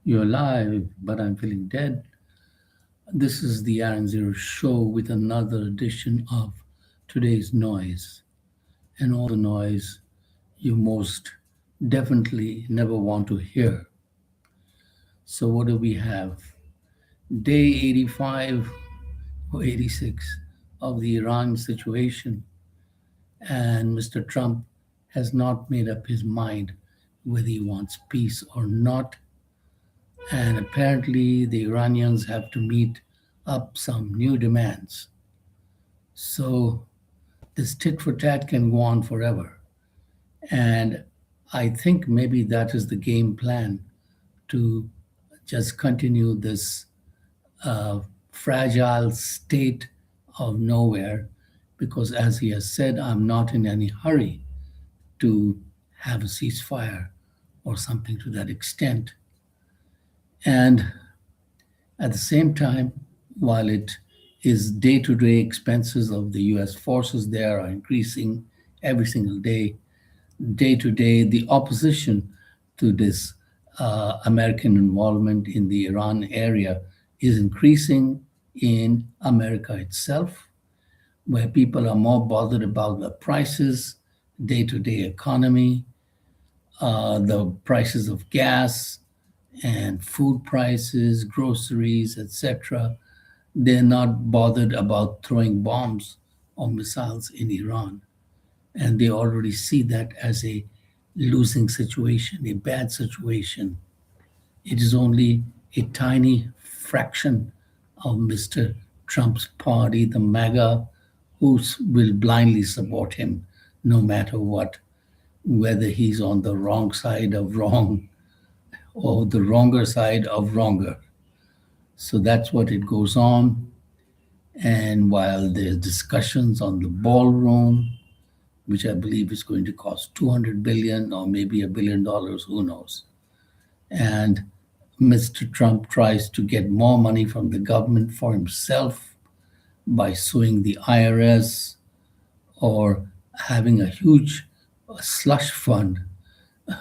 You're alive, but I'm feeling dead. This is the Aaron Zero show with another edition of Today's Noise and all the noise you most definitely never want to hear. So, what do we have? Day 85 or 86 of the Iran situation, and Mr. Trump has not made up his mind whether he wants peace or not. And apparently, the Iranians have to meet up some new demands. So, this tit for tat can go on forever. And I think maybe that is the game plan to just continue this fragile state of nowhere. Because, as he has said, I'm not in any hurry to have a ceasefire or something to that extent. And at the same time, while it is day to day expenses of the US forces there are increasing every single day to day, the opposition to this American involvement in the Iran area is increasing in America itself, where people are more bothered about the prices, day to day economy, the prices of gas and food prices, groceries, etc. They're not bothered about throwing bombs or missiles in Iran. And they already see that as a losing situation, a bad situation. It is only a tiny fraction of Mr. Trump's party, the MAGA, who will blindly support him no matter what, whether he's on the wrong side of wrong or the wronger side of wronger. So that's what it goes on. And while there's discussions on the ballroom, which I believe is going to cost 200 billion or maybe $1 billion, who knows. And Mr. Trump tries to get more money from the government for himself by suing the IRS or having a huge slush fund, $1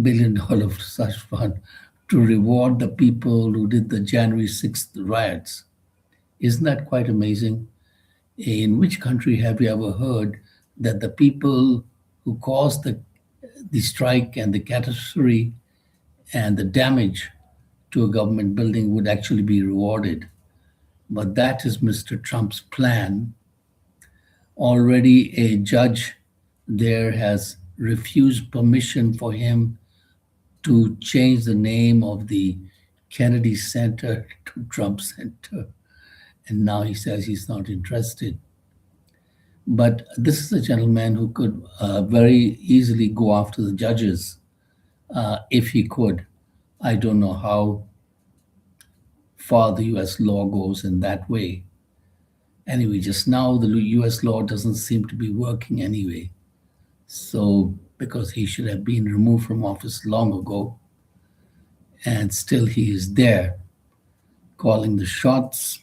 billion slush fund, to reward the people who did the January 6th riots. Isn't that quite amazing? In which country have you ever heard that the people who caused the strike and the catastrophe and the damage to a government building would actually be rewarded? But that is Mr. Trump's plan. Already, a judge there has refused permission for him to change the name of the Kennedy Center to Trump Center. And now he says he's not interested. But this is a gentleman who could very easily go after the judges if he could. I don't know how far the US law goes in that way. Anyway, just now the US law doesn't seem to be working anyway. So, because he should have been removed from office long ago, and still he is there calling the shots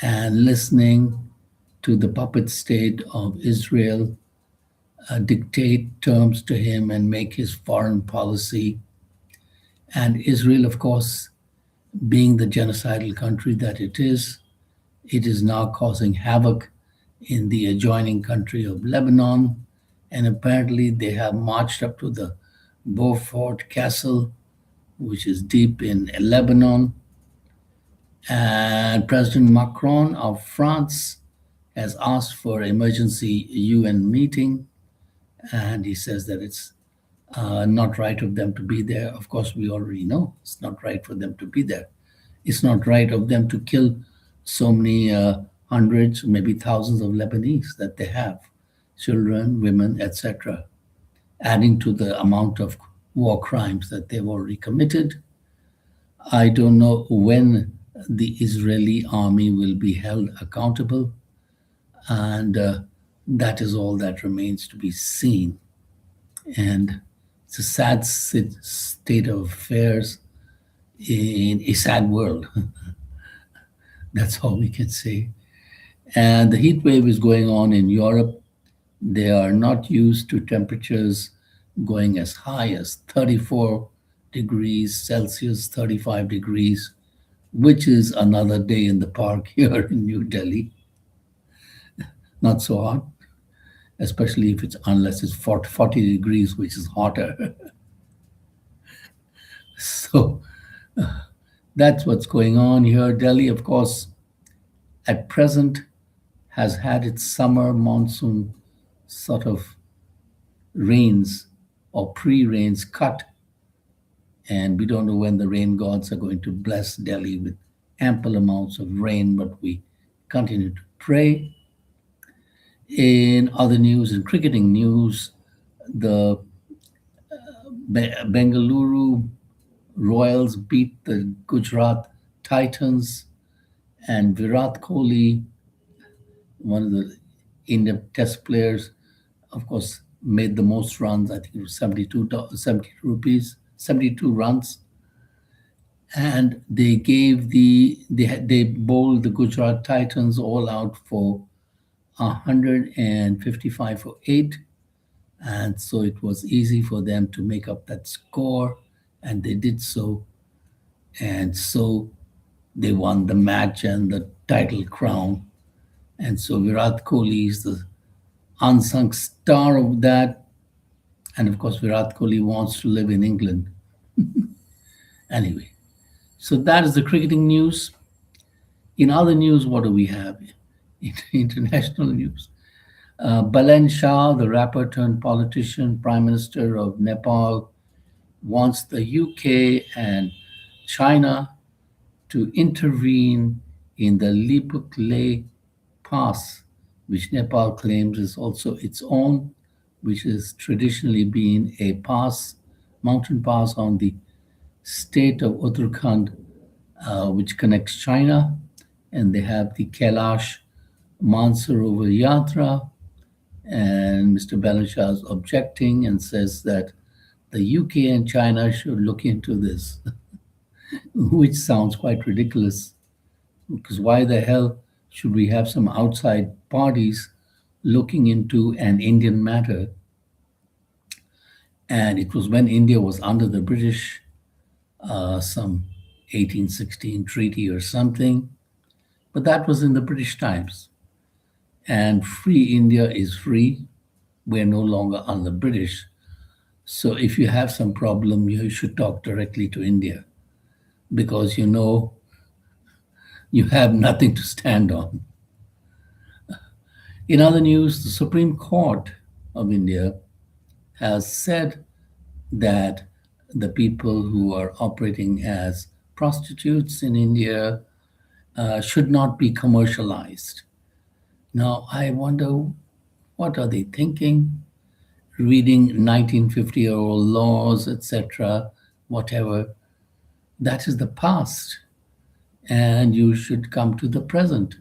and listening to the puppet state of Israel dictate terms to him and make his foreign policy. And Israel, of course, being the genocidal country that it is now causing havoc in the adjoining country of Lebanon. And apparently, they have marched up to the Beaufort Castle, which is deep in Lebanon. And President Macron of France has asked for an emergency UN meeting, and he says that it's not right of them to be there. Of course, we already know it's not right for them to be there. It's not right of them to kill so many hundreds, maybe thousands of Lebanese that they have, children, women, etc., adding to the amount of war crimes that they've already committed. I don't know when the Israeli army will be held accountable, and that is all that remains to be seen. And it's a sad state of affairs in a sad world. That's all we can say. And the heat wave is going on in Europe. They are not used to temperatures going as high as 34 degrees Celsius, 35 degrees, which is another day in the park here in New Delhi. Not so hot, especially if it's unless it's 40 degrees, which is hotter. So that's what's going on here. Delhi, of course, at present has had its summer monsoon sort of rains or pre-rains cut, and we don't know when the rain gods are going to bless Delhi with ample amounts of rain, but we continue to pray. In other news, in cricketing news, the Bengaluru Royals beat the Gujarat Titans, and Virat Kohli, one of the Indian Test players, of course, made the most runs. I think it was 72 runs, and they bowled the Gujarat Titans all out for 155 for 8, and so it was easy for them to make up that score, and they did so, and so they won the match and the title crown. And so Virat Kohli is the unsung star of that. And of course, Virat Kohli wants to live in England. Anyway, so that is the cricketing news. In other news, what do we have? In international news, Balen Shah, the rapper turned politician, Prime Minister of Nepal, wants the UK and China to intervene in the Lipuk Leh Pass, which Nepal claims is also its own, which has traditionally been a pass, mountain pass on the state of Uttarakhand, which connects China. And they have the Kailash Mansarovar Yatra. And Mr. Balanshah is objecting and says that the UK and China should look into this, which sounds quite ridiculous. Because why the hell should we have some outside parties looking into an Indian matter? And it was when India was under the British, some 1816 treaty or something, but that was in the British times. And free India is free. We're no longer under British. So if you have some problem, you should talk directly to India, because you know you have nothing to stand on. In other news, the Supreme Court of India has said that the people who are operating as prostitutes in India should not be commercialized. Now, I wonder, what are they thinking? Reading 1950-year-old laws, etc., whatever, that is the past, and you should come to the present.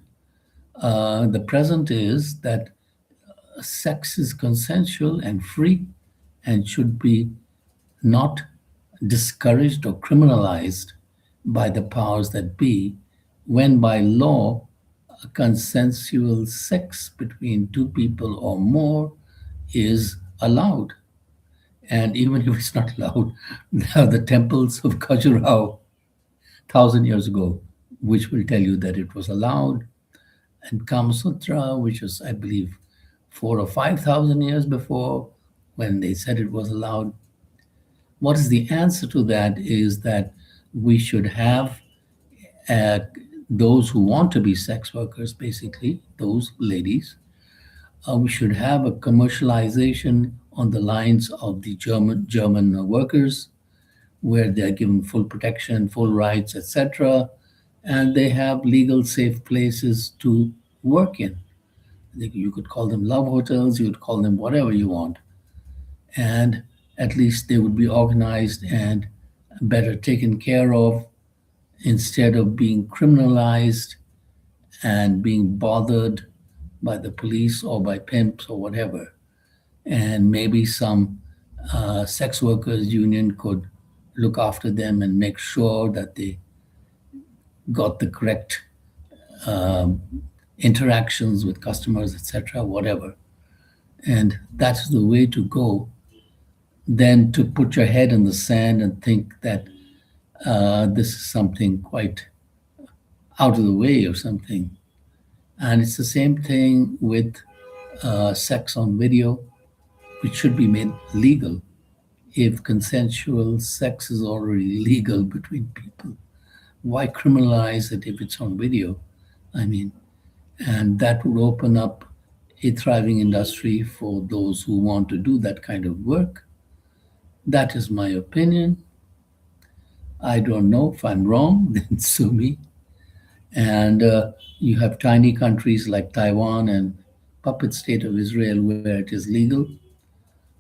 The present is that sex is consensual and free and should be not discouraged or criminalized by the powers that be, when by law, consensual sex between two people or more is allowed. And even if it's not allowed, the temples of Khajuraho 1,000 years ago, which will tell you that it was allowed, and Kama Sutra, which was, I believe, 4 or 5 thousand years before, when they said it was allowed. What is the answer to that is that we should have uh, those who want to be sex workers, basically, those ladies, we should have a commercialization on the lines of the German workers, where they're given full protection, full rights, etc., and they have legal, safe places to work in. You could call them love hotels, you could call them whatever you want, and at least they would be organized and better taken care of, instead of being criminalized and being bothered by the police or by pimps or whatever. And maybe some sex workers union could look after them and make sure that they got the correct um, interactions with customers, etc., whatever. And that's the way to go. than to put your head in the sand and think that this is something quite out of the way or something. And it's the same thing with sex on video, which should be made legal. If consensual sex is already legal between people, why criminalize it if it's on video? I mean, and that would open up a thriving industry for those who want to do that kind of work. That is my opinion. I don't know if I'm wrong, then sue me. And you have tiny countries like Taiwan and puppet state of Israel where it is legal.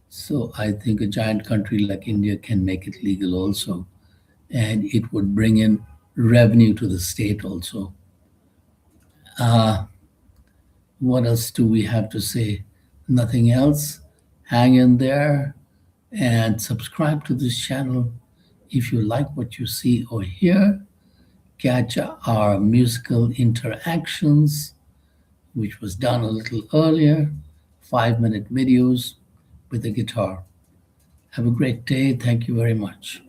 So I think a giant country like India can make it legal also, and it would bring in revenue to the state also. Uh, what else do we have to say? Nothing else. Hang in there and subscribe to this channel if you like what you see or hear. Catch our musical interactions, which was done a little earlier, 5-minute videos with a guitar. Have a great day. Thank you very much.